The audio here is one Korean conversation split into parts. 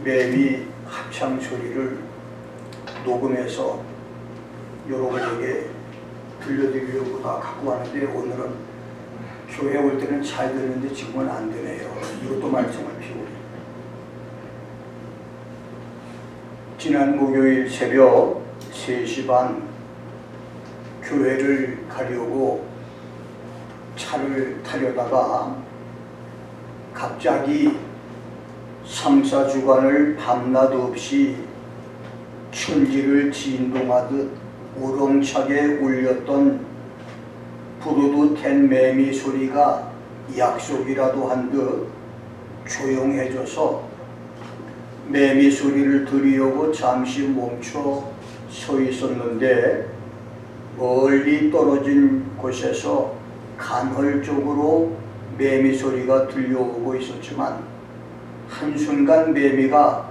매미 합창 소리를 녹음해서 여러분에게 들려드리려고 다 갖고 왔는데, 오늘은 교회 올 때는 잘 되는데 지금은 안 되네요. 이것도 말씀을 피우고. 지난 목요일 새벽 3시 반 교회를 가려고 차를 타려다가 갑자기 3, 4주간을 밤낮 없이 천지를 진동하듯 우렁차게 울렸던 부르듯한 매미 소리가 약속이라도 한 듯 조용해져서 매미 소리를 들으려고 잠시 멈춰 서 있었는데, 멀리 떨어진 곳에서 간헐적으로 매미 소리가 들려오고 있었지만 한순간 매미가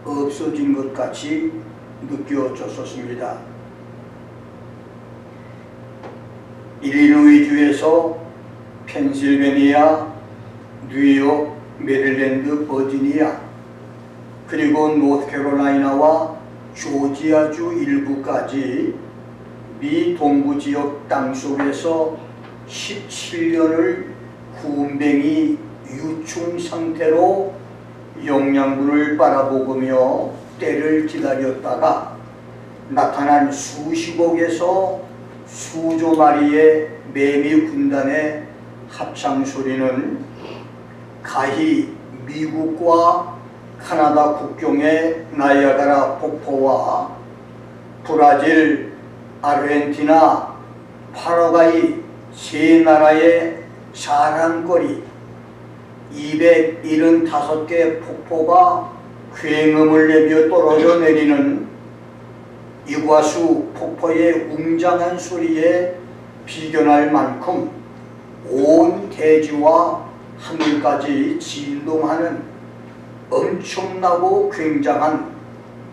없어진 것 같이 느껴졌었습니다. 일리노이주에서 펜실베니아, 뉴욕, 메릴랜드, 버지니아, 그리고 노스캐롤라이나와 조지아주 일부까지 미 동부 지역 땅속에서 17년을 군뱅이 유충 상태로 영양분을 빨아먹으며 때를 기다렸다가 나타난 수십억에서 수조 마리의 매미 군단의 합창 소리는 가히 미국과 카나다 국경의 나이아가라 폭포와 브라질, 아르헨티나, 파라과이 세 나라의 자랑거리 275개 폭포가 굉음을 내며 떨어져 내리는 이과수 폭포의 웅장한 소리에 비견할 만큼 온 대지와 하늘까지 진동하는 엄청나고 굉장한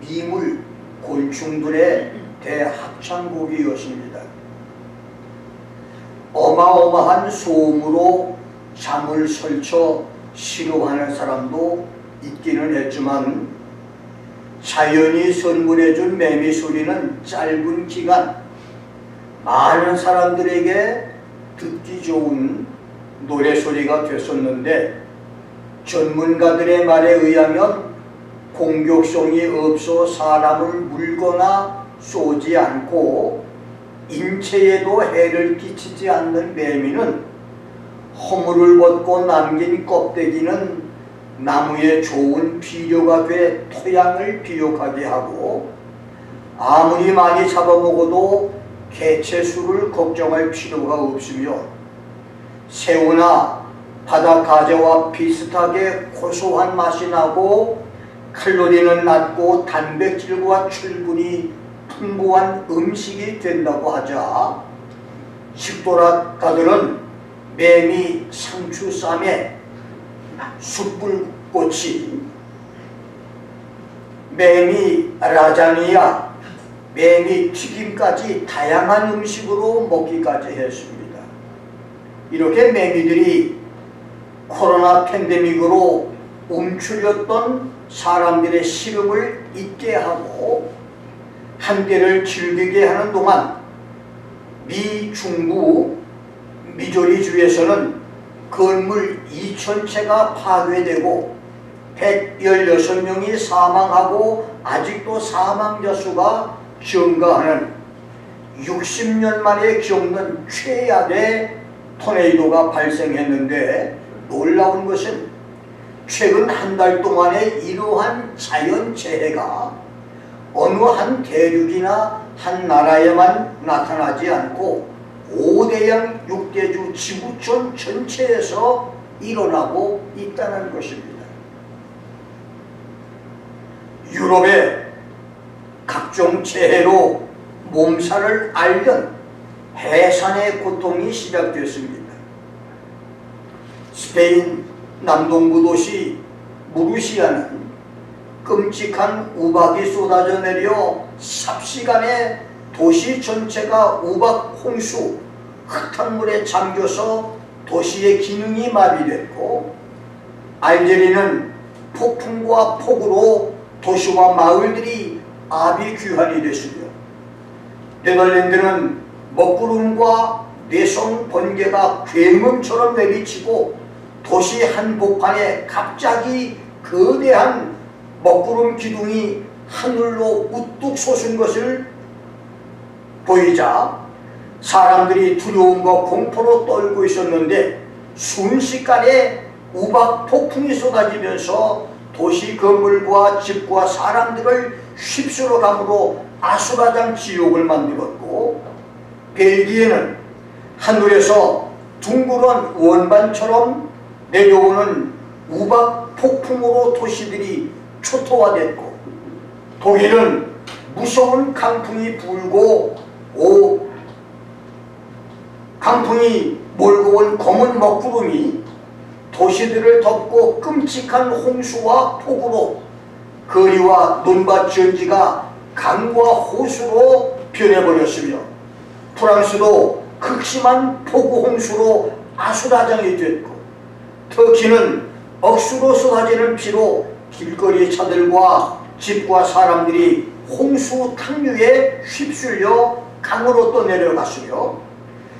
미물 곤충들의 대합창곡이었습니다. 어마어마한 소음으로 잠을 설쳐 싫어하는 사람도 있기는 했지만, 자연이 선물해준 매미 소리는 짧은 기간 많은 사람들에게 듣기 좋은 노래소리가 됐었는데, 전문가들의 말에 의하면 공격성이 없어 사람을 물거나 쏘지 않고 인체에도 해를 끼치지 않는 매미는 허물을 벗고 남긴 껍데기는 나무에 좋은 비료가 돼 토양을 비옥하게 하고, 아무리 많이 잡아먹어도 개체수를 걱정할 필요가 없으며, 새우나 바닷가재와 비슷하게 고소한 맛이 나고 칼로리는 낮고 단백질과 철분이 풍부한 음식이 된다고 하자, 식도락가들은 매미 상추쌈에 숯불꼬치, 매미 라자니아, 매미 튀김까지 다양한 음식으로 먹기까지 했습니다. 이렇게 매미들이 코로나 팬데믹으로 움츠렸던 사람들의 시름을 잊게 하고 한때를 즐기게 하는 동안 미 중부 미조리주에서는 건물 2000채가 파괴되고 116명이 사망하고 아직도 사망자 수가 증가하는 60년 만에 겪는 최악의 토네이도가 발생했는데, 놀라운 것은 최근 한 달 동안에 이러한 자연재해가 어느 한 대륙이나 한 나라에만 나타나지 않고 5대양 6대주 지구촌 전체에서 일어나고 있다는 것입니다. 유럽의 각종 재해로 몸살을 앓는 해산의 고통이 시작됐습니다. 스페인 남동부 도시 무르시아는 끔찍한 우박이 쏟아져 내려 삽시간에 도시 전체가 우박 홍수, 흙탕물에 잠겨서 도시의 기능이 마비됐고, 알제리는 폭풍과 폭우로 도시와 마을들이 아비규환이 됐으며 네덜란드는 먹구름과 뇌성 번개가 굉음처럼 내리치고 도시 한복판에 갑자기 거대한 먹구름 기둥이 하늘로 우뚝 솟은 것을 보이자 사람들이 두려움과 공포로 떨고 있었는데 순식간에 우박 폭풍이 쏟아지면서 도시 건물과 집과 사람들을 휩쓸어 감으로 아수라장 지옥을 만들었고, 벨기에는 하늘에서 둥그런 원반처럼 내려오는 우박 폭풍으로 도시들이 초토화됐고, 독일은 무서운 강풍이 불고 강풍이 몰고 온 검은 먹구름이 도시들을 덮고 끔찍한 홍수와 폭우로 거리와 논밭 전지가 강과 호수로 변해버렸으며, 프랑스도 극심한 폭우 홍수로 아수라장이 됐고, 터키는 억수로 쏟아지는 피로 길거리 차들과 집과 사람들이 홍수 탕류에 휩쓸려 강으로 떠내려갔으며,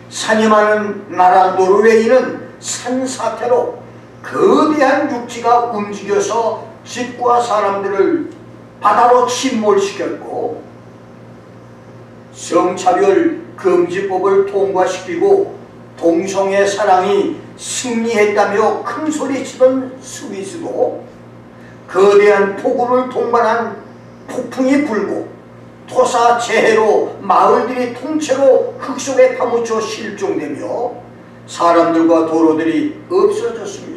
산이 많은 나라 노르웨이는 산사태로 거대한 육지가 움직여서 집과 사람들을 바다로 침몰시켰고, 성차별 금지법을 통과시키고 동성애 사랑이 승리했다며 큰소리치던 스위스도 거대한 폭우를 동반한 폭풍이 불고 토사재해로 마을들이 통째로 흙 속에 파묻혀 실종되며 사람들과 도로들이 없어졌습니다.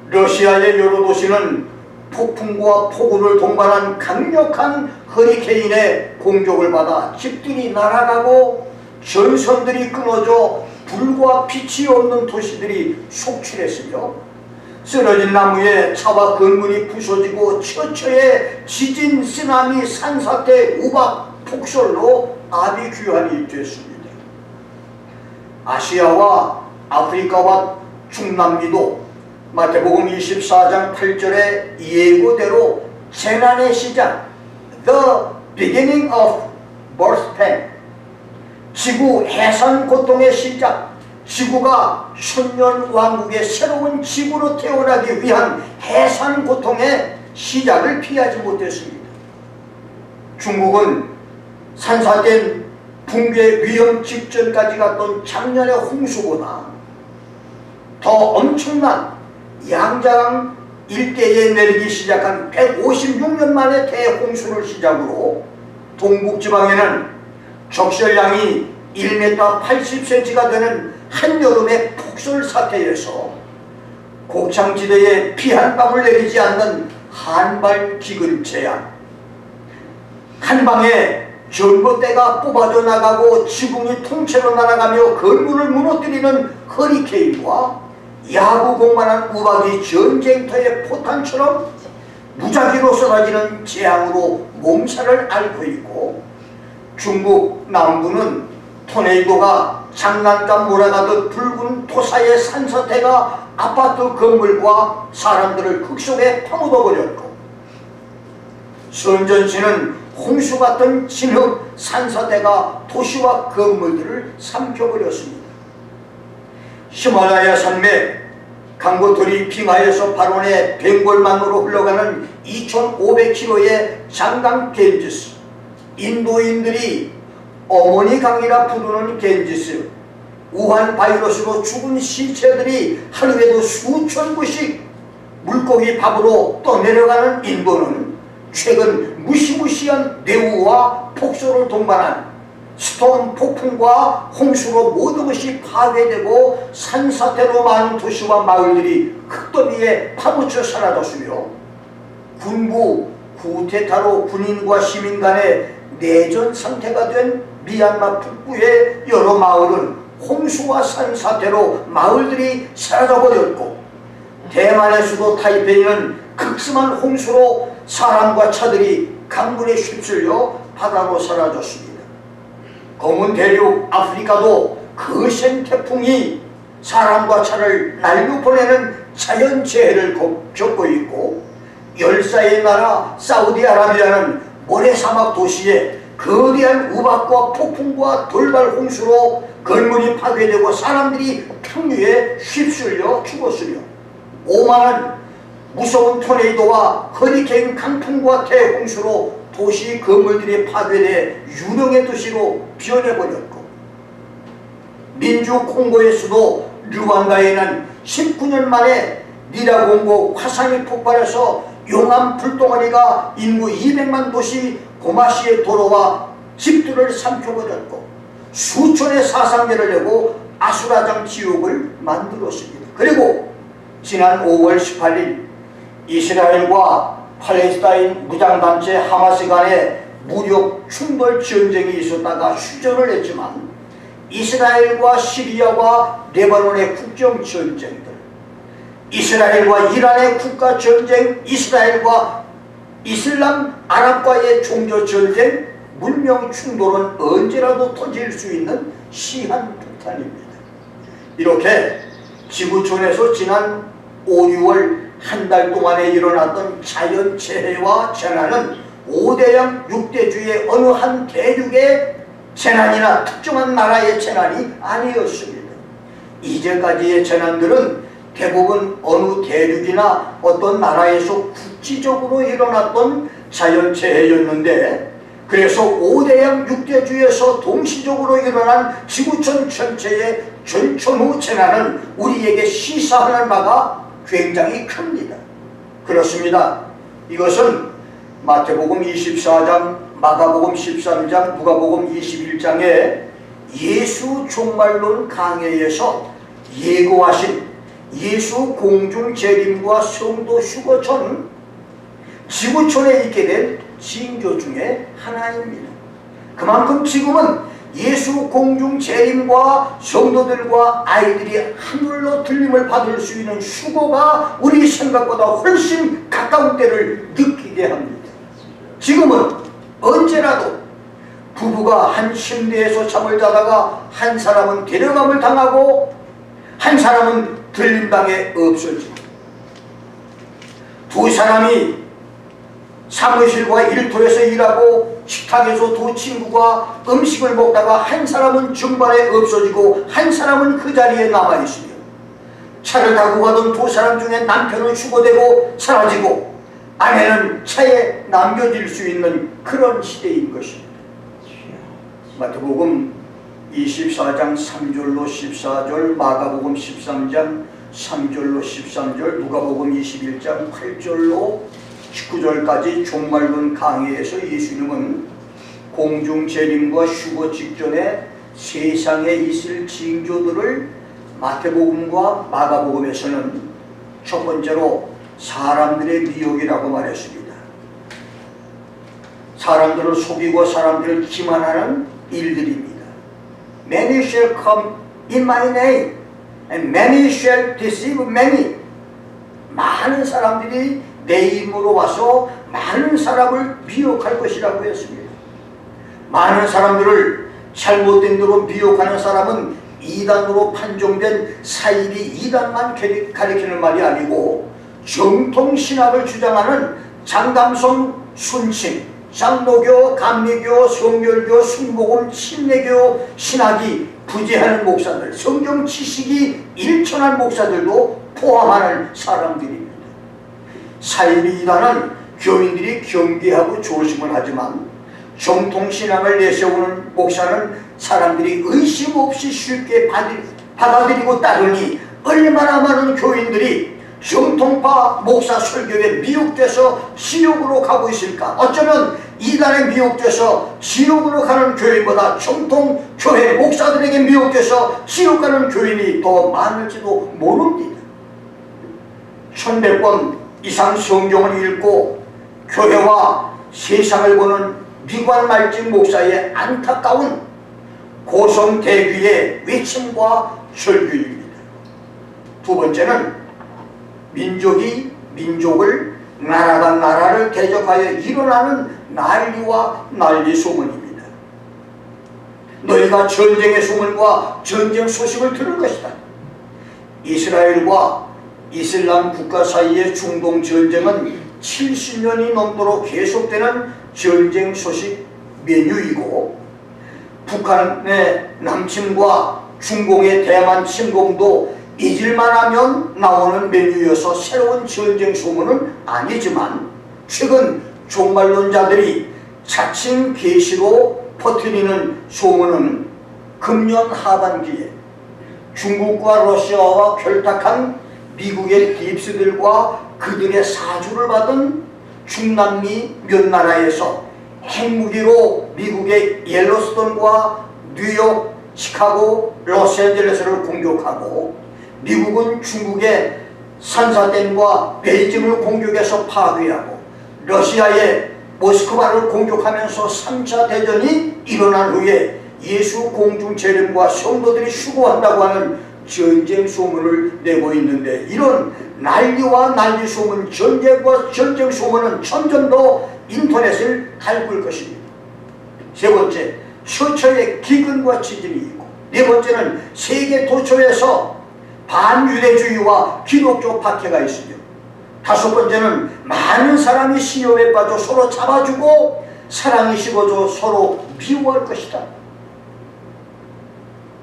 러시아의 여러 도시는 폭풍과 폭우를 동반한 강력한 허리케인의 공격을 받아 집들이 날아가고 전선들이 끊어져 불과 빛이 없는 도시들이 속출했으며, 쓰러진 나무에 차와 건물이 부서지고 처처의 지진, 쓰나미, 산사태, 우박, 폭설로 아비규환이 됐습니다. 아시아와 아프리카와 중남미도 마태복음 24장 8절의 예고대로 재난의 시작, the beginning of birth pain, 지구 해산 고통의 시작, 지구가 천년 왕국의 새로운 지구로 태어나기 위한 해산 고통의 시작을 피하지 못했습니다. 중국은 산사된 붕괴 위험 직전까지 갔던 작년의 홍수보다 더 엄청난 양자강 일대에 내리기 시작한 156년 만에 대홍수를 시작으로 동북지방에는 적설량이 1m 80cm가 되는 한여름의 폭설 사태에서 곡창지대에 피 한 방울 내리지 않는 한발 기근 재앙, 한방에 전봇대가 뽑아져 나가고 지붕이 통째로 날아가며 건물을 무너뜨리는 허리케인과 야구공만한 우박이 전쟁터의 포탄처럼 무작위로 쏟아지는 재앙으로 몸살을 앓고 있고, 중국 남부는 토네이도가 장난감 몰아가듯 붉은 토사의 산사태가 아파트 건물과 사람들을 흙 속에 파묻어버렸고, 선전시는 홍수 같은 진흙 산사태가 도시와 건물들을 삼켜버렸습니다. 히말라야 산맥 강고토리 빙하에서 발원해 벵골만으로 흘러가는 2500km의 장강 겐지스, 인도인들이 어머니 강이라 부르는 겐지스, 우한 바이러스로 죽은 시체들이 하루에도 수천 구씩 물고기 밥으로 떠내려가는 인도는 최근 무시무시한 뇌우와 폭설을 동반한 스톰 폭풍과 홍수로 모든 것이 파괴되고 산사태로 많은 도시와 마을들이 흙더미에 파묻혀 사라졌으며, 군부 쿠데타로 군인과 시민 간의 내전 상태가 된 미얀마 북부의 여러 마을은 홍수와 산사태로 마을들이 사라져버렸고, 대만의 수도 타이페이는 극심한 홍수로 사람과 차들이 강물에 휩쓸려 바다로 사라졌습니다. 검은 대륙 아프리카도 거센 태풍이 사람과 차를 날려 보내는 자연재해를 겪고 있고, 열사의 나라 사우디아라비아는 모래사막 도시에 거대한 우박과 폭풍과 돌발 홍수로 건물이 파괴되고 사람들이 평류에 휩쓸려 죽었으며, 오만한 무서운 토네이도와 허리케인 강풍과 대홍수로 도시 건물들이 파괴돼 유령의 도시로 변해버렸고, 민주 콩고의 수도 르완다에는 19년 만에 니라공고 화산이 폭발해서 용암 불덩어리가 인구 200만 도시 고마시의 도로와 집들을 삼켜버렸고, 수천의 사상자를 내고 아수라장 지옥을 만들었습니다. 그리고 지난 5월 18일 이스라엘과 팔레스타인 무장단체 하마스 간에 무력 충돌 전쟁이 있었다가 휴전을 했지만, 이스라엘과 시리아와 레바논의 국정 전쟁들, 이스라엘과 이란의 국가 전쟁, 이스라엘과 이슬람 아랍과의 종교 전쟁, 문명 충돌은 언제라도 터질 수 있는 시한폭탄입니다. 이렇게 지구촌에서 지난 5, 6월 한 달 동안에 일어났던 자연재해와 재난은 5대양 6대주의 어느 한 대륙의 재난이나 특정한 나라의 재난이 아니었습니다. 이제까지의 재난들은 대부분 어느 대륙이나 어떤 나라에서 국지적으로 일어났던 자연재해였는데, 그래서 5대양 6대주에서 동시적으로 일어난 지구촌 전체의 전천후 재난은 우리에게 시사하는 바가 굉장히 큽니다. 그렇습니다. 이것은 마태복음 24장, 마가복음 13장, 누가복음 21장에 예수 종말론 강해에서 예고하신 예수 공중 재림과 성도 휴거전, 지구촌에 있게 된 징조 중에 하나입니다. 그만큼 지금은 예수 공중 재림과 성도들과 아이들이 하늘로 들림을 받을 수 있는 휴거가 우리 생각보다 훨씬 가까운 때를 느끼게 합니다. 지금은 언제라도 부부가 한 침대에서 잠을 자다가 한 사람은 데려감을 당하고 한 사람은 들림당해 없어지고, 두 사람이 사무실과 일터에서 일하고 식탁에서 두 친구가 음식을 먹다가 한 사람은 중반에 없어지고 한 사람은 그 자리에 남아있으며, 차를 타고 가던 두 사람 중에 남편은 휴거되고 사라지고 아내는 차에 남겨질 수 있는 그런 시대인 것입니다. 마태복음 24장 3절로 14절, 마가복음 13장 3절로 13절, 누가복음 21장 8절로 19절까지 종말론 강의에서 예수님은 공중재림과 휴거 직전에 세상에 있을 징조들을 마태복음과 마가복음에서는 첫 번째로 사람들의 미혹이라고 말했습니다. 사람들을 속이고 사람들을 기만하는 일들입니다. Many shall come in my name and many shall deceive many. 많은 사람들이 내 이름으로 와서 많은 사람을 미혹할 것이라고 했습니다. 많은 사람들을 잘못된 대로 미혹하는 사람은 이단으로 판정된 사이비 이단만 가리키는 말이 아니고, 정통신학을 주장하는 장담성 순침, 장로교, 감리교, 성결교, 순복음, 침례교 신학이 부재하는 목사들, 성경 지식이 일천한 목사들도 포함하는 사람들입니다. 사이비 이단은 교인들이 경계하고 조심을 하지만, 정통신앙을 내세우는 목사는 사람들이 의심 없이 쉽게 받아들이고 따르니 얼마나 많은 교인들이 정통파 목사 설교에 미혹돼서 지옥으로 가고 있을까. 어쩌면 이단에 미혹돼서 지옥으로 가는 교인보다 정통 교회 목사들에게 미혹돼서 지옥 가는 교인이 더 많을지도 모릅니다. 1100번 이상 성경을 읽고 교회와 세상을 보는 미관말진 목사의 안타까운 고성대귀의 외침과 설교입니다. 두 번째는 민족이 민족을, 나라가 나라를 대적하여 일어나는 난리와 난리 소문입니다. 너희가 전쟁의 소문과 전쟁 소식을 들을 것이다. 이스라엘과 이슬람 국가 사이의 중동 전쟁은 70년이 넘도록 계속되는 전쟁 소식 메뉴이고, 북한의 남침과 중공의 대만 침공도 잊을만하면 나오는 메뉴여서 새로운 전쟁 소문은 아니지만, 최근 종말론자들이 자칭 계시로 퍼뜨리는 소문은 금년 하반기에 중국과 러시아와 결탁한 미국의 딥스들과 그들의 사주를 받은 중남미 몇 나라에서 핵무기로 미국의 옐로스톤과 뉴욕, 시카고, 로스앤젤레스를 공격하고, 미국은 중국의 산사댐과 베이징을 공격해서 파괴하고, 러시아의 모스크바를 공격하면서 3차 대전이 일어난 후에 예수 공중 재림과 성도들이 수고한다고 하는 전쟁 소문을 내고 있는데, 이런 난리와 난리 소문, 전쟁과 전쟁 소문은 점점 더 인터넷을 핥을 것입니다. 세 번째, 처처의 기근과 지진이 있고, 네 번째는 세계 도처에서 반유대주의와 기독교 박해가 있으며, 다섯 번째는 많은 사람이 시험에 빠져 서로 잡아주고 사랑이 식어져 서로 미워할 것이다.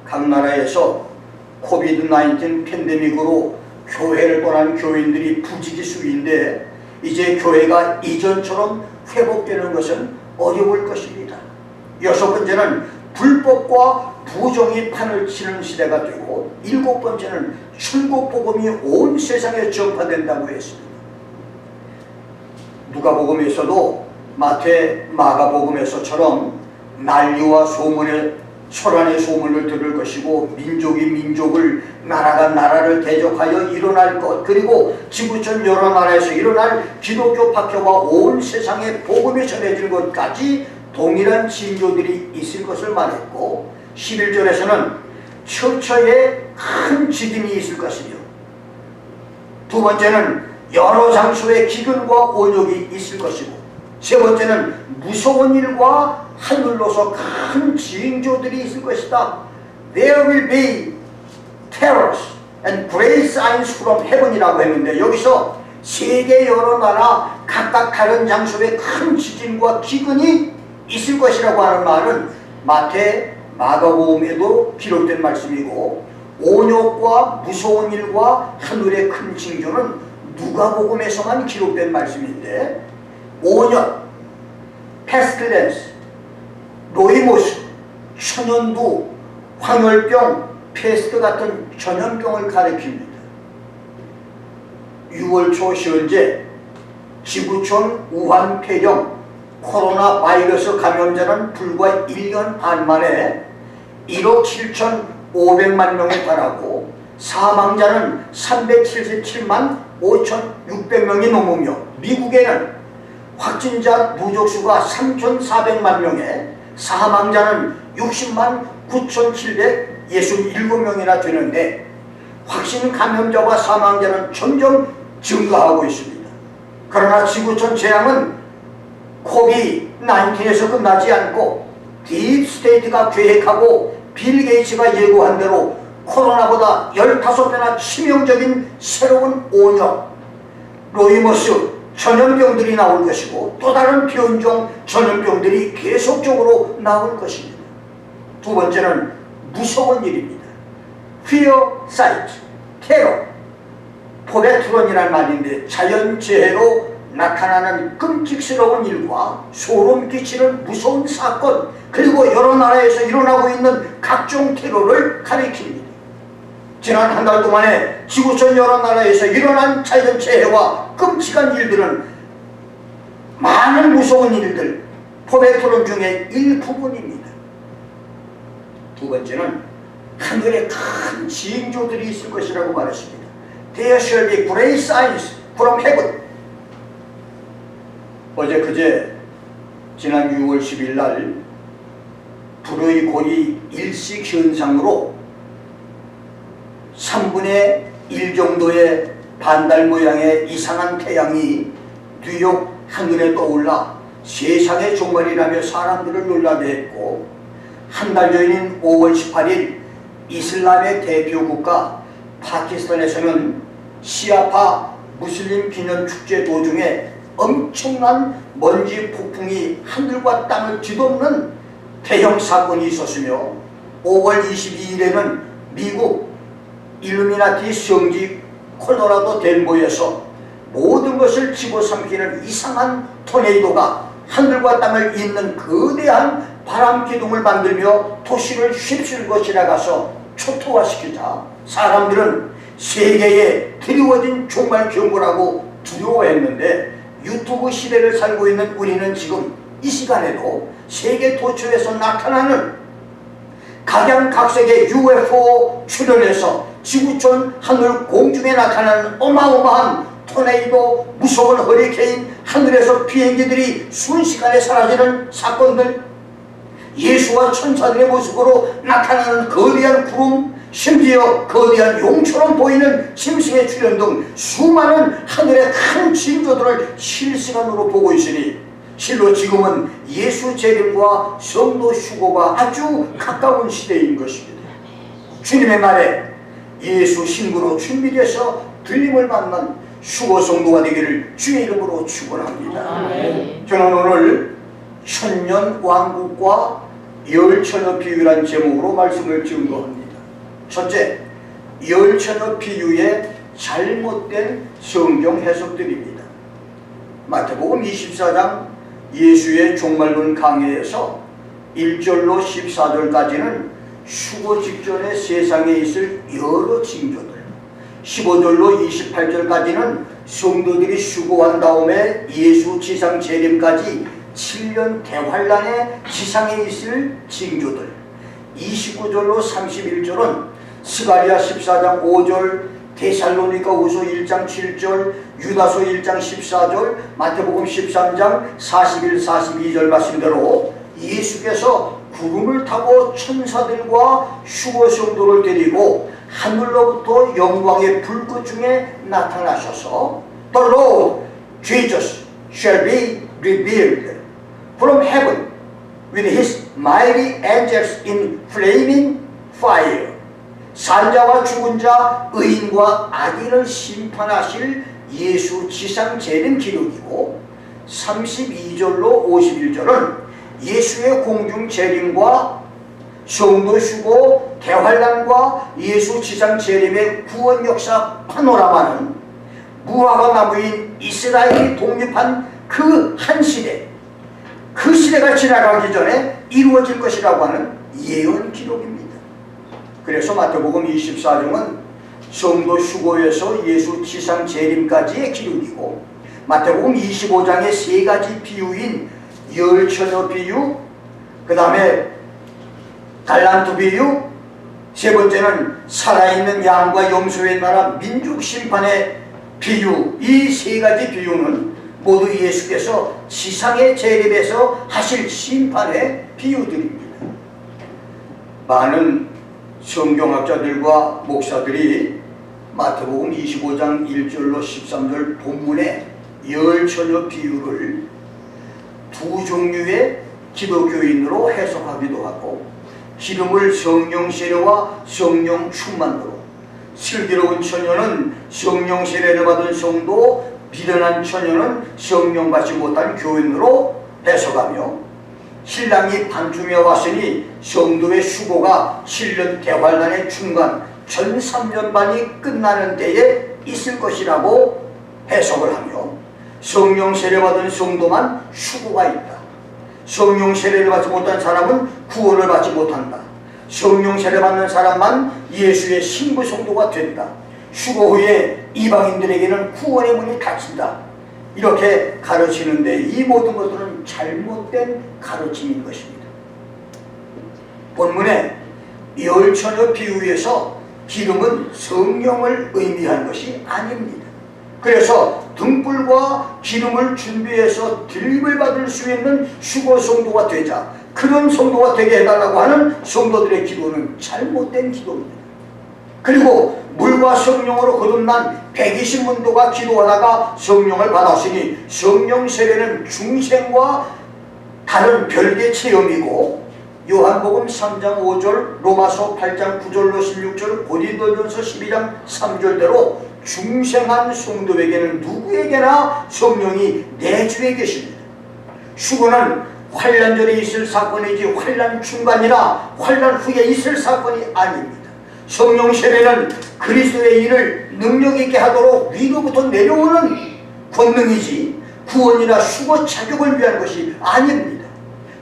각 나라에서 코비드-19 팬데믹으로 교회를 떠난 교인들이 부지기수인데, 이제 교회가 이전처럼 회복되는 것은 어려울 것입니다. 여섯 번째는 불법과 부정이 판을 치는 시대가 되고, 일곱 번째는 천국복음이 온 세상에 전파된다고 했습니다. 누가복음에서도 마태, 마가복음에서처럼 난리와 소문의 소란의 소문을 들을 것이고, 민족이 민족을, 나라가 나라를 대적하여 일어날 것, 그리고 지구촌 여러 나라에서 일어날 기독교 박해와 온 세상에 복음이 전해질 것까지 동일한 징조들이 있을 것을 말했고, 11절에서는 처처에 큰 지진이 있을 것이며, 두 번째는 여러 장소에 기근과 온역이 있을 것이고, 세 번째는 무서운 일과 하늘로서 큰 징조들이 있을 것이다. There will be terrors and great signs from heaven이라고 했는데, 여기서 세계 여러 나라 각각 다른 장소에 큰 지진과 기근이 있을 것이라고 하는 말은 마태, 마가복음에도 기록된 말씀이고, 온역과 무서운 일과 하늘의 큰 징조는 누가복음에서만 기록된 말씀인데, 온역, 페스틸렌스, 로이모스, 천연두, 황열병, 페스트 같은 전염병을 가리킵니다. 6월 초 현재 지구촌 우한 폐렴 코로나 바이러스 감염자는 불과 1년 반 만에 1억 7,500만 명에 달하고, 사망자는 377만 5,600명이 넘으며, 미국에는 확진자 누적수가 3,400만 명에 사망자는 60만 9,767명이나 되는데, 확진 감염자와 사망자는 점점 증가하고 있습니다. 그러나 지구촌 재앙은 코비드-19에서 끝나지 않고, 딥스테이트가 계획하고 빌 게이츠가 예고한 대로 코로나보다 15배나 치명적인 새로운 온역, 로이머스 전염병들이 나올 것이고, 또 다른 변종 전염병들이 계속적으로 나올 것입니다. 두 번째는 무서운 일입니다. Fear sight, 테러, 포베트론이라는 말인데, 자연재해로 나타나는 끔찍스러운 일과 소름 끼치는 무서운 사건, 그리고 여러 나라에서 일어나고 있는 각종 테러를 가리킵니다. 지난 한 달 동안에 지구촌 여러 나라에서 일어난 자연재해와 끔찍한 일들은 많은 무서운 일들, 포베트론 중에 일부분입니다. 두 번째는 하늘에 큰 징조들이 있을 것이라고 말했습니다. There shall be great signs from heaven. 어제 그제 지난 6월 10일 날 불의 고리 일식 현상으로 3분의 1 정도의 반달 모양의 이상한 태양이 뉴욕 하늘에 떠올라 세상의 종말이라며 사람들을 놀라게 했고, 한 달 전인 5월 18일 이슬람의 대표 국가 파키스탄에서는 시아파 무슬림 기념 축제 도중에 엄청난 먼지 폭풍이 하늘과 땅을 뒤덮는 대형 사건이 있었으며 5월 22일에는 미국 일루미나티 성지 콜로라도 덴버에서 모든 것을 집어삼키는 이상한 토네이도가 하늘과 땅을 잇는 거대한 바람 기둥을 만들며 도시를 휩쓸고 지나가서 초토화시키자 사람들은 세계에 드리워진 종말 경고라고 두려워했는데 유튜브 시대를 살고 있는 우리는 지금 이 시간에도 세계 도처에서 나타나는 각양각색의 UFO 출현해서 지구촌 하늘 공중에 나타나는 어마어마한 토네이도, 무서운 허리케인, 하늘에서 비행기들이 순식간에 사라지는 사건들, 예수와 천사들의 모습으로 나타나는 거대한 구름, 심지어 거대한 용처럼 보이는 짐승의 출현 등 수많은 하늘의 큰 징조들을 실시간으로 보고 있으니 실로 지금은 예수 재림과 성도 휴거가 아주 가까운 시대인 것입니다. 주님의 말에 예수 신부로 준비돼서 들림을 받는 휴거 성도가 되기를 주의 이름으로 축원합니다. 저는 오늘 천년 왕국과 열처녀 비유란 제목으로 말씀을 증거합니다. 첫째, 열처녀 비유의 잘못된 성경 해석들입니다. 마태복음 24장 예수의 종말론 강해에서 1절로 14절까지는 휴거 직전에 세상에 있을 여러 징조들, 15절로 28절까지는 성도들이 휴거한 다음에 예수 지상 재림까지 7년 대환란의 지상에 있을 징조들, 29절로 31절은 스가랴 14장 5절, 데살로니가후서 1장 7절, 유다서 1장 14절, 마태복음 13장 41, 42절 말씀대로 예수께서 구름을 타고 천사들과 휴거 성도를 데리고 하늘로부터 영광의 불꽃 중에 나타나셔서 The Lord Jesus shall be revealed from heaven with his mighty angels in flaming fire. 산자와 죽은 자, 의인과 악인을 심판하실 예수 지상 재림 기록이고 32절로 51절은 예수의 공중 재림과 성도 휴거, 대환란과 예수 지상 재림의 구원 역사 파노라마는 무화과 나무인 이스라엘이 독립한 그 한 시대, 그 시대가 지나가기 전에 이루어질 것이라고 하는 예언 기록입니다. 그래서 마태복음 24장은 성도 휴거에서 예수 지상 재림까지의 기록이고 마태복음 25장의 세 가지 비유인 열처녀 비유, 그 다음에 달란트 비유, 세 번째는 살아있는 양과 염소의 나라 민족 심판의 비유, 이 세 가지 비유는 모두 예수께서 지상의 재림에서 하실 심판의 비유들입니다. 많은 성경학자들과 목사들이 마태복음 25장 1절로 13절 본문의 열처녀 비유를 두 종류의 기독교인으로 해석하기도 하고 기름을 성령 세례와 성령 충만으로, 슬기로운 처녀는 성령 세례를 받은 성도, 미련한 처녀는 성령 받지 못한 교인으로 해석하며 신랑이 밤중에 왔으니 성도의 휴거가 7년 대환란의 중간 전 3년 반이 끝나는 때에 있을 것이라고 해석을 하며 성령 세례받은 성도만 휴거가 있다. 성령 세례를 받지 못한 사람은 구원을 받지 못한다. 성령 세례받는 사람만 예수의 신부 성도가 된다. 휴거 후에 이방인들에게는 구원의 문이 닫힌다. 이렇게 가르치는데 이 모든 것들은 잘못된 가르침인 것입니다. 본문에 열처녀 비유에서 기름은 성령을 의미한 것이 아닙니다. 그래서 등불과 기름을 준비해서 들림을 받을 수 있는 휴거 성도가 되자, 그런 성도가 되게 해달라고 하는 성도들의 기도는 잘못된 기도입니다. 그리고 물과 성령으로 거듭난 120문도가 기도하다가 성령을 받았으니 성령 세례는 중생과 다른 별개 체험이고 요한복음 3장 5절, 로마서 8장 9절로 16절, 고린도전서 12장 3절대로 중생한 성도에게는 누구에게나 성령이 내주에 계십니다. 휴거는 환난 전에 있을 사건이지 환난 중간이나 환난 후에 있을 사건이 아닙니다. 성령 세례는 그리스도의 일을 능력 있게 하도록 위로부터 내려오는 권능이지 구원이나 휴거 자격을 위한 것이 아닙니다.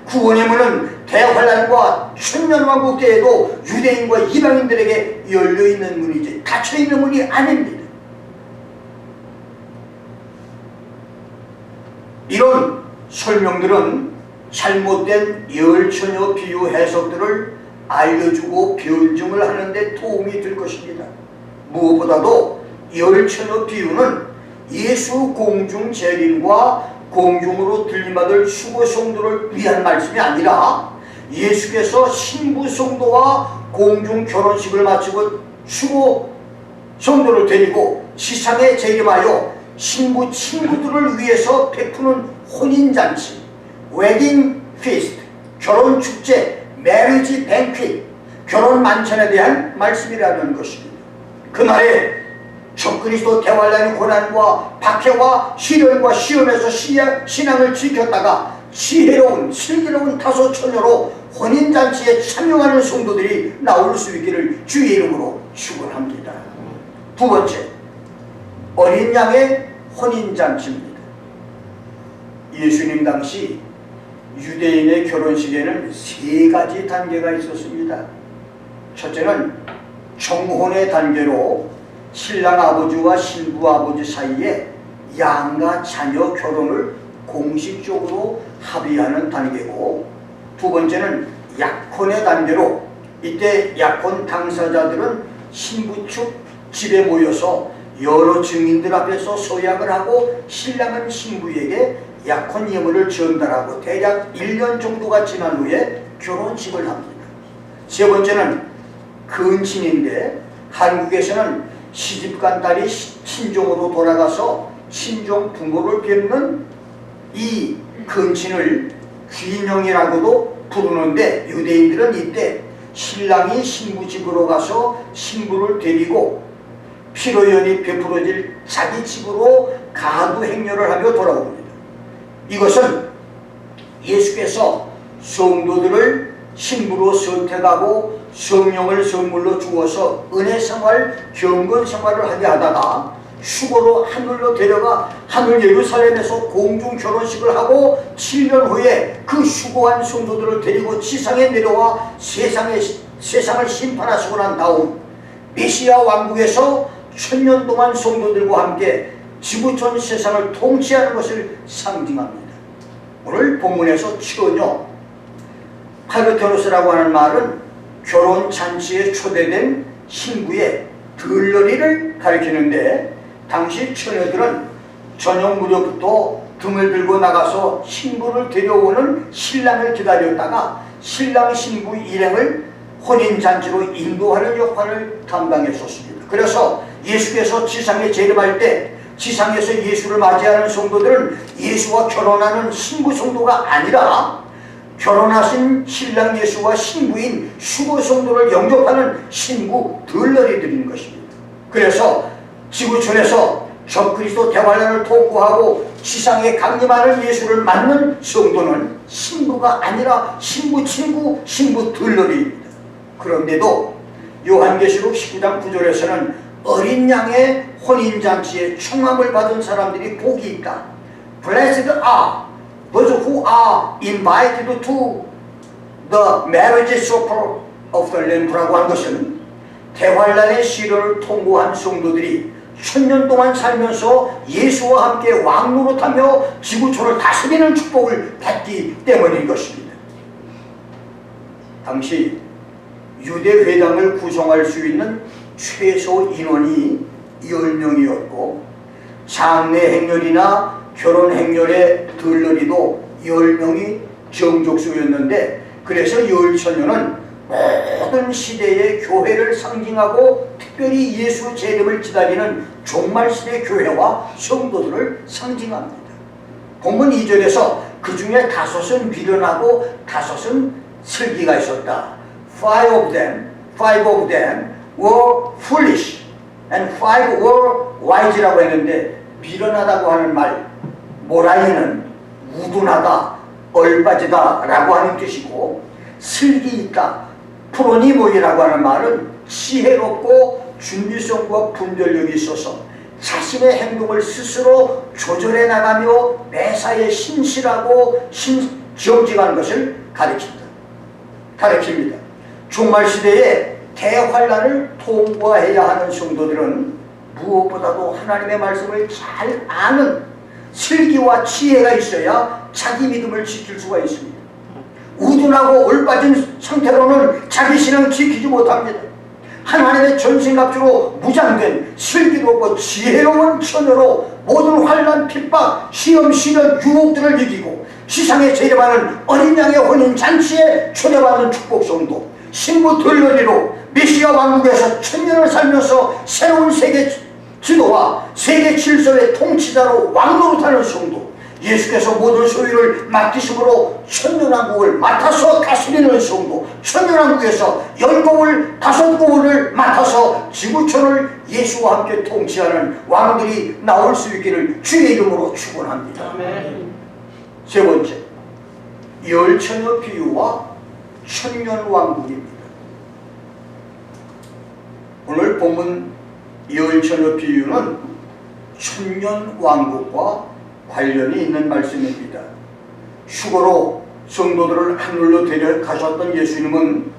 구원의 문은 대환란과 천년왕국 때에도 유대인과 이방인들에게 열려있는 문이지 닫혀있는 문이 아닙니다. 이런 설명들은 잘못된 열처녀 비유 해석들을 알려주고 변증을 하는데 도움이 될 것입니다. 무엇보다도 열처녀 비유는 예수 공중 재림과 공중으로 들림받을 휴거 성도를 위한 말씀이 아니라 예수께서 신부 성도와 공중 결혼식을 마치고 휴거 성도를 데리고 지상에 재림하여 신부 친구들을 위해서 베푸는 혼인잔치, 웨딩 피스트, 결혼축제, 메리지 뱅퀴, 결혼 만찬에 대한 말씀이라는 것입니다. 그날에 적그리스도 대환란의 고난과 박해와 시련과 시험에서 신앙을 지켰다가 지혜로운 슬기로운 다소 처녀로 혼인잔치에 참여하는 성도들이 나올 수 있기를 주의 이름으로 축원합니다. 두 번째, 어린 양의 혼인잔치입니다. 예수님 당시 유대인의 결혼식에는 세 가지 단계가 있었습니다. 첫째는 정혼의 단계로 신랑 아버지와 신부 아버지 사이에 양가 자녀 결혼을 공식적으로 합의하는 단계고, 두 번째는 약혼의 단계로 이때 약혼 당사자들은 신부 측 집에 모여서 여러 증인들 앞에서 서약을 하고 신랑은 신부에게 약혼 예물을 전달하고 대략 1년 정도가 지난 후에 결혼식을 합니다. 세 번째는 근친인데 한국에서는 시집간 딸이 친정으로 돌아가서 친정 부모를 뵙는 이 근친을 귀인형이라고도 부르는데, 유대인들은 이때 신랑이 신부 집으로 가서 신부를 데리고 피로연이 베풀어질 자기 집으로 가두 행렬을 하며 돌아옵니다. 이것은 예수께서 성도들을 신부로 선택하고 성령을 선물로 주어서 은혜 생활, 경건 생활을 하게 하다가 휴거로 하늘로 데려가 하늘 예루살렘에서 공중 결혼식을 하고 7년 후에 그 휴거한 성도들을 데리고 지상에 내려와 세상을 심판하시고 난 다음 메시아 왕국에서 1000년 동안 성도들과 함께 지구촌 세상을 통치하는 것을 상징합니다. 오늘 본문에서 처녀, 파르테노스라고 하는 말은 결혼잔치에 초대된 신부의 들러리를 가리키는데, 당시 처녀들은 저녁 무렵부터 등을 들고 나가서 신부를 데려오는 신랑을 기다렸다가 신랑 신부 일행을 혼인잔치로 인도하는 역할을 담당했었습니다. 그래서 예수께서 지상에 재림할 때 지상에서 예수를 맞이하는 성도들은 예수와 결혼하는 신부 성도가 아니라 결혼하신 신랑 예수와 신부인 휴거 성도를 영접하는 신부 들러리들인 것입니다. 그래서 지구촌에서 적그리스도 대환란을 통고하고 지상에 강림하는 예수를 맞는 성도는 신부가 아니라 신부 친구, 신부 들러리입니다. 그런데도 요한계시록 19장 9절에서는 어린 양의 혼인잔치에 청함을 받은 사람들이 복이 있다. Blessed are those who are invited to the marriage supper of the Lamb라고 한 것은 대환란의 시련을 통고한 성도들이 1000년 동안 살면서 예수와 함께 왕노릇하며 지구촌을 다스리는 축복을 받기 때문인 것입니다. 당시 유대 회당을 구성할 수 있는 최소 인원이 10명이었고 장례 행렬이나 결혼 행렬의 들러리도 10명이 정족수였는데, 그래서 열처녀는 모든 시대의 교회를 상징하고 특별히 예수 재림을 기다리는 종말시대 교회와 성도들을 상징합니다. 본문 2절에서 그 중에 5은 미련하고 5은 슬기가 있었다. Five of them were foolish and five were wise라고 했는데, 미련하다고 하는 말, 모라이는 우둔하다, 얼빠지다 라고 하는 뜻이고, 슬기 있다, 프로니모이라고 하는 말은 지혜롭고 준비성과 분별력이 있어서 자신의 행동을 스스로 조절해 나가며 매사에 신실하고 정직한 것을 가르칩니다. 종말시대에 대환란을 통과해야 하는 성도들은 무엇보다도 하나님의 말씀을 잘 아는 슬기와 지혜가 있어야 자기 믿음을 지킬 수가 있습니다. 우둔하고 올빠진 상태로는 자기 신앙을 지키지 못합니다. 하나님의 전신갑주로 무장된 슬기도 없고 지혜로운 처녀로 모든 환난, 핍박, 시험, 시련, 유혹들을 이기고 지상에 재림하는 어린 양의 혼인잔치에 초대받는 축복성도, 신부 들러리로 메시아 왕국에서 천년을 살면서 새로운 세계 지도와 세계 질서의 통치자로 왕노릇하는 성도, 예수께서 모든 소유를 맡기심으로 천년왕국을 맡아서 다스리는 성도, 천년왕국에서 10고을 5고을을 맡아서 지구촌을 예수와 함께 통치하는 왕들이 나올 수 있기를 주의 이름으로 축원합니다. 세 번째, 열처녀 비유와 천년왕국입니다. 오늘 본문 열처녀 비유는 천년왕국과 관련이 있는 말씀입니다. 휴거로 성도들을 하늘로 데려가셨던 예수님은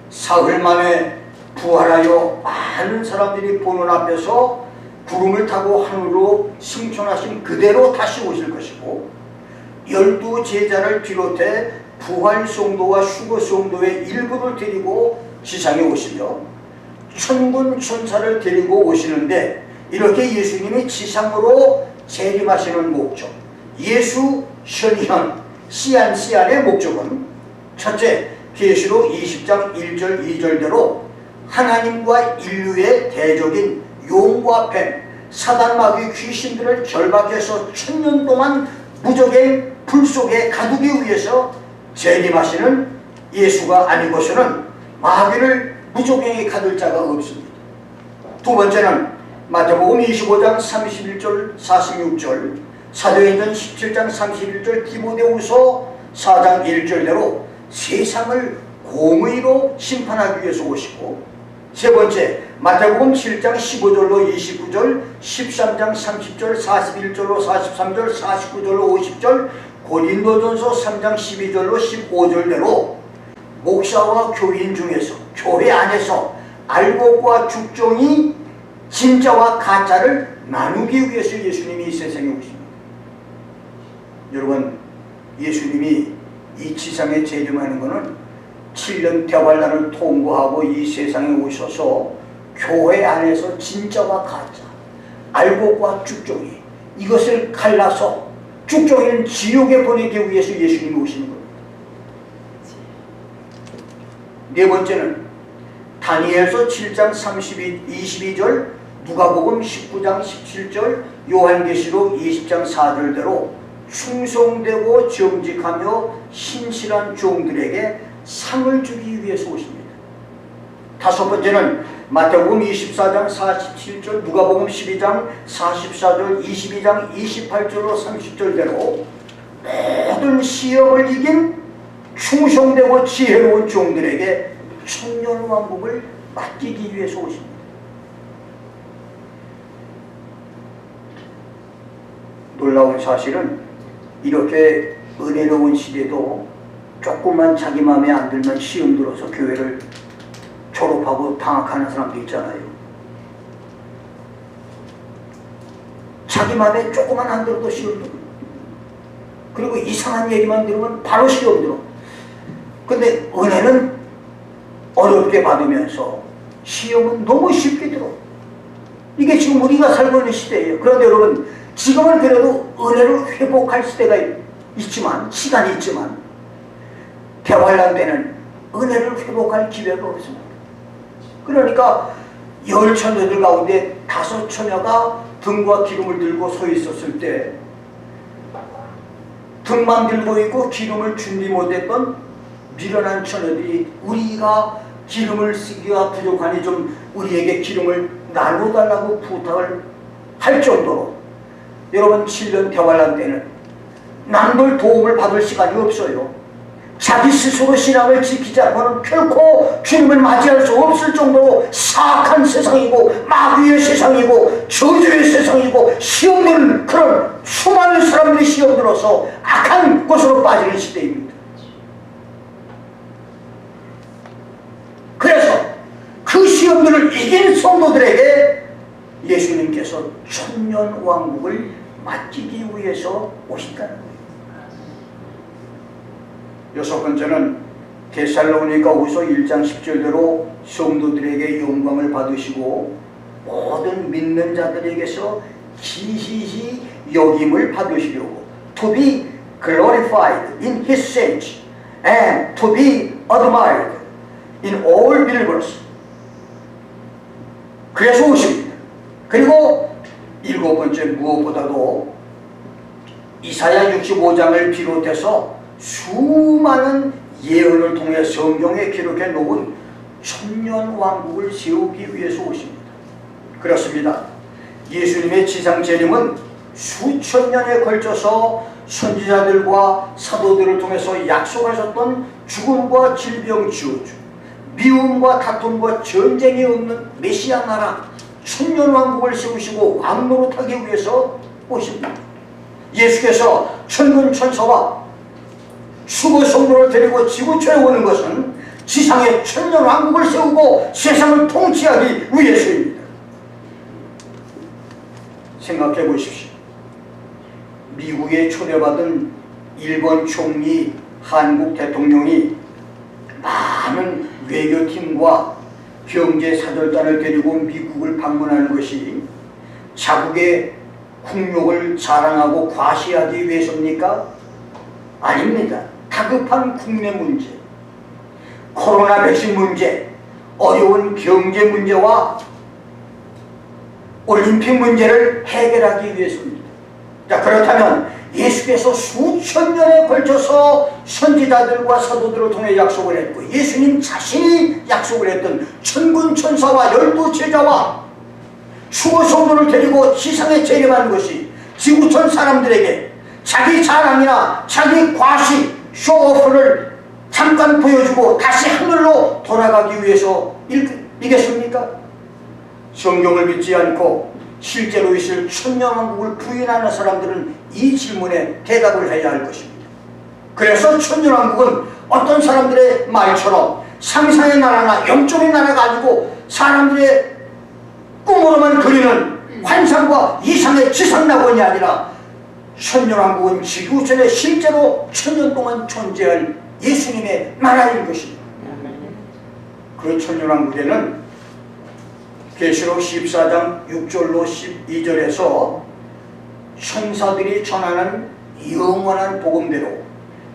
사흘 만에 부활하여 많은 사람들이 보는 앞에서 구름을 타고 하늘로 승천하신 그대로 다시 오실 것이고, 12 제자를 비롯해 부활 성도와 휴거 성도의 일부를 데리고 지상에 오시며 천군 천사를 데리고 오시는데, 이렇게 예수님이 지상으로 재림하시는 목적, 예수 현현 시안의 목적은 첫째, 계시록 20장 1절 2절대로 하나님과 인류의 대적인 용과 뱀, 사단 마귀 귀신들을 결박해서 천년 동안 무적의 불 속에 가두기 위해서 재림하시는 예수가 아니고서는 마귀를 무적행에 가둘 자가 없습니다. 두 번째는 마태복음 25장 31절 46절, 사도행전 17장 31절, 디모데후서 4장 1절대로 세상을 공의로 심판하기 위해서 오시고, 세 번째, 마태복음 7장 15절로 29절, 13장 30절, 41절로 43절, 49절로 50절, 고린도전서 3장 12절로 15절대로 목사와 교인 중에서, 교회 안에서 알곡과 죽종이 진짜와 가짜를 나누기 위해서 예수님이 이 세상에 오십니다. 여러분, 예수님이 이 지상에 재림하는 것은 7년 대환란을 통과하고 이 세상에 오셔서 교회 안에서 진짜와 가짜, 알곡과 죽종이, 이것을 갈라서 죽종이는 지옥에 보내기 위해서 예수님이 오시는 겁니다. 네 번째는 다니엘서 7장 22절, 누가복음 19장 17절, 요한계시록 20장 4절대로 충성되고 정직하며 신실한 종들에게 상을 주기 위해서 오십니다. 다섯 번째는 마태복음 24장 47절, 누가복음 12장 44절, 22장 28절로 30절대로 모든 시험을 이긴 충성되고 지혜로운 종들에게 천년왕국을 맡기기 위해서 오십니다. 놀라운 사실은 이렇게 은혜로운 시대도 조금만 자기 마음에 안 들면 시험 들어서 교회를 졸업하고 방학하는 사람도 있잖아요. 자기 마음에 조금만 안 들어도 시험 들어. 그리고 이상한 얘기만 들으면 바로 시험 들어. 근데 은혜는 어렵게 받으면서 시험은 너무 쉽게 들어. 이게 지금 우리가 살고 있는 시대예요. 그런데 여러분, 지금은 그래도 은혜를 회복할 시대가 있지만, 시간이 있지만, 대환란 때는 은혜를 회복할 기회가 없습니다. 그러니까 10처녀들 가운데 5처녀가 등과 기름을 들고 서 있었을 때, 등만 들고 있고 기름을 준비 못했던 미련한 처녀들이 우리가 기름을 쓰기가 부족하니 좀 우리에게 기름을 나눠달라고 부탁을 할 정도로, 여러분 7년 대환란 때는 남들 도움을 받을 시간이 없어요. 자기 스스로 신앙을 지키지 않고는 결코 주님을 맞이할 수 없을 정도로 사악한 세상이고 마귀의 세상이고 저주의 세상이고 시험들, 그런 수많은 사람들이 시험 들어서 악한 곳으로 빠지는 시대입니다. 그래서 그 시험들을 이긴 성도들에게 예수님께서 천년왕국을 맡기기 위해서 오신다는 거예요. 여섯 번째는 데살로니가후서 1장 10절대로 성도들에게 영광을 받으시고 모든 믿는 자들에게서 기히히 여김을 받으시려고, to be glorified in His saints and to be admired in all believers. 그래서 오십니다. 그리고 일곱 번째, 무엇보다도 이사야 65장을 비롯해서 수많은 예언을 통해 성경에 기록해 놓은 천년왕국을 세우기 위해서 오십니다. 그렇습니다. 예수님의 지상 재림은 수천 년에 걸쳐서 선지자들과 사도들을 통해서 약속하셨던 죽음과 질병 저주, 미움과 다툼과 전쟁이 없는 메시아 나라 천년왕국을 세우시고 왕노릇하기 위해서 오십니다. 예수께서 천군 천사와 수고 성도를 데리고 지구촌에 오는 것은 지상에 천년왕국을 세우고 세상을 통치하기 위해서입니다. 생각해 보십시오. 미국에 초대받은 일본 총리, 한국 대통령이 많은 외교팀과 경제사절단을 데리고 미국을 방문하는 것이 자국의 국력을 자랑하고 과시하기 위해서입니까? 아닙니다. 다급한 국내 문제, 코로나 백신 문제, 어려운 경제 문제와 올림픽 문제를 해결하기 위해서입니다. 자, 그렇다면 예수께서 수천 년에 걸쳐서 선지자들과 사도들을 통해 약속을 했고 예수님 자신이 약속을 했던 천군 천사와 12제자와 수고 성도를 데리고 지상에 재림하는 것이 지구촌 사람들에게 자기 자랑이나 자기 과시, 쇼오프를 잠깐 보여주고 다시 하늘로 돌아가기 위해서이겠습니까? 성경을 믿지 않고 실제로 있을 천년왕국을 부인하는 사람들은 이 질문에 대답을 해야 할 것입니다. 그래서 천년왕국은 어떤 사람들의 말처럼 상상의 나라나 영적인 나라가 아니고 사람들의 꿈으로만 그리는 환상과 이상의 지상낙원이 아니라 천년왕국은 지구촌에 실제로 천년 동안 존재할 예수님의 나라인 것입니다. 그 천년왕국에는 계시록 14장 6절로 12절에서 천사들이 전하는 영원한 복음대로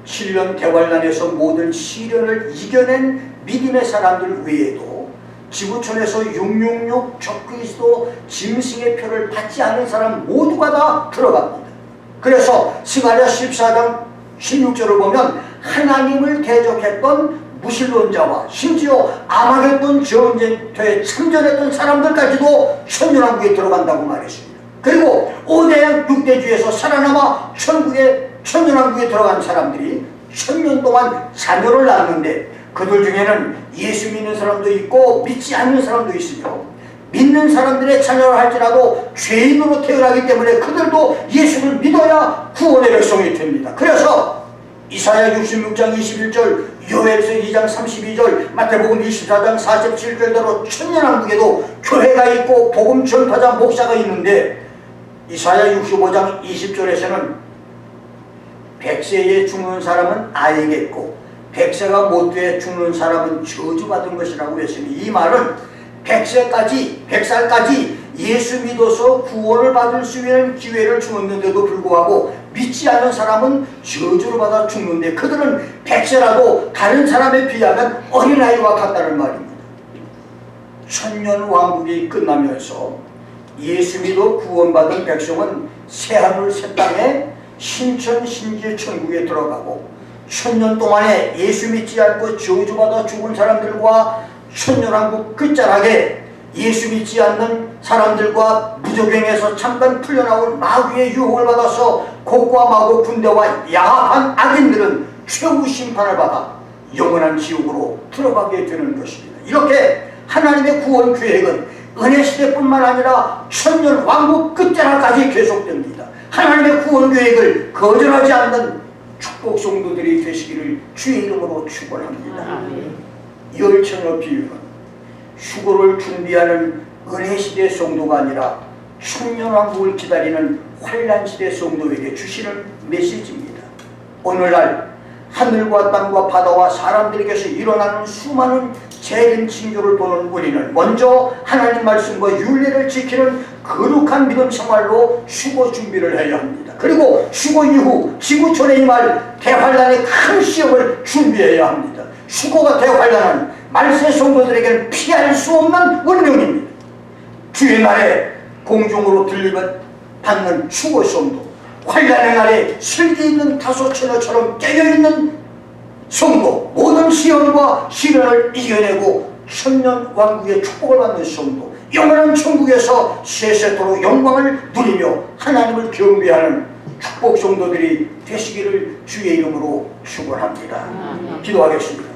7년 대환란에서 모든 시련을 이겨낸 믿음의 사람들 외에도 지구촌에서 666 적그리스도 짐승의 표를 받지 않은 사람 모두가 다 들어갑니다. 그래서 스가랴 14장 16절을 보면 하나님을 대적했던 무신론자와 심지어 아마겟돈 전쟁터에 참전했던 사람들까지도 천년왕국에 들어간다고 말했습니다. 그리고 5대양 6대주에서 살아남아 천년왕국에 들어간 사람들이 천년 동안 자녀를 낳는데 그들 중에는 예수 믿는 사람도 있고 믿지 않는 사람도 있으며 믿는 사람들의 자녀를 할지라도 죄인으로 태어나기 때문에 그들도 예수를 믿어야 구원의 백성이 됩니다. 그래서 이사야 66장 21절, 요엘서 2장 32절, 마태복음 24장 47절대로 천년왕국에도 교회가 있고 복음 전파자 목사가 있는데 이사야 65장 20절에서는 100세에 죽는 사람은 아이겠고 100세가 못 돼 죽는 사람은 저주받은 것이라고 했으니 이 말은 100살까지 예수 믿어서 구원을 받을 수 있는 기회를 주었는데도 불구하고 믿지 않는 사람은 저주를 받아 죽는데 그들은 100세라도 다른 사람에 비하면 어린아이와 같다는 말입니다. 천년왕국이 끝나면서 예수 믿어 구원받은 백성은 새하늘 새 땅에 신천 신길 천국에 들어가고 천년 동안에 예수 믿지 않고 저주받아 죽은 사람들과 천년왕국 끝자락에 예수 믿지 않는 사람들과 무적행에서 잠깐 풀려나온 마귀의 유혹을 받아서 곡과 마고 군대와 야합한 악인들은 최후 심판을 받아 영원한 지옥으로 들어가게 되는 것입니다. 이렇게 하나님의 구원 계획은 은혜 시대뿐만 아니라 천년 왕국 끝자락까지 계속됩니다. 하나님의 구원 계획을 거절하지 않는 축복 성도들이 되시기를 주의 이름으로 축원합니다. 열천의 비유는 휴거를 준비하는 은혜 시대 성도가 아니라 천년 왕국을 기다리는 환란 시대 성도에게 주시는 메시지입니다. 오늘날 하늘과 땅과 바다와 사람들에게서 일어나는 수많은 재림 징조를 보는 우리는 먼저 하나님 말씀과 율례를 지키는 거룩한 믿음 생활로 휴거 준비를 해야 합니다. 그리고 휴거 이후 지구촌에 임할 대환란의 큰 시험을 준비해야 합니다. 휴거가 대환란은 말세 성도들에게는 피할 수 없는 운명입니다. 주의 날에 공중으로 들림받는 휴거 성도, 환란의 날에 슬기 있는 다소처녀처럼 깨어있는 성도, 모든 시험과 시련을 이겨내고 천년 왕국의 축복을 받는 성도, 영원한 천국에서 세세토록 영광을 누리며 하나님을 경배하는 축복 성도들이 되시기를 주의 이름으로 축원합니다. 기도하겠습니다.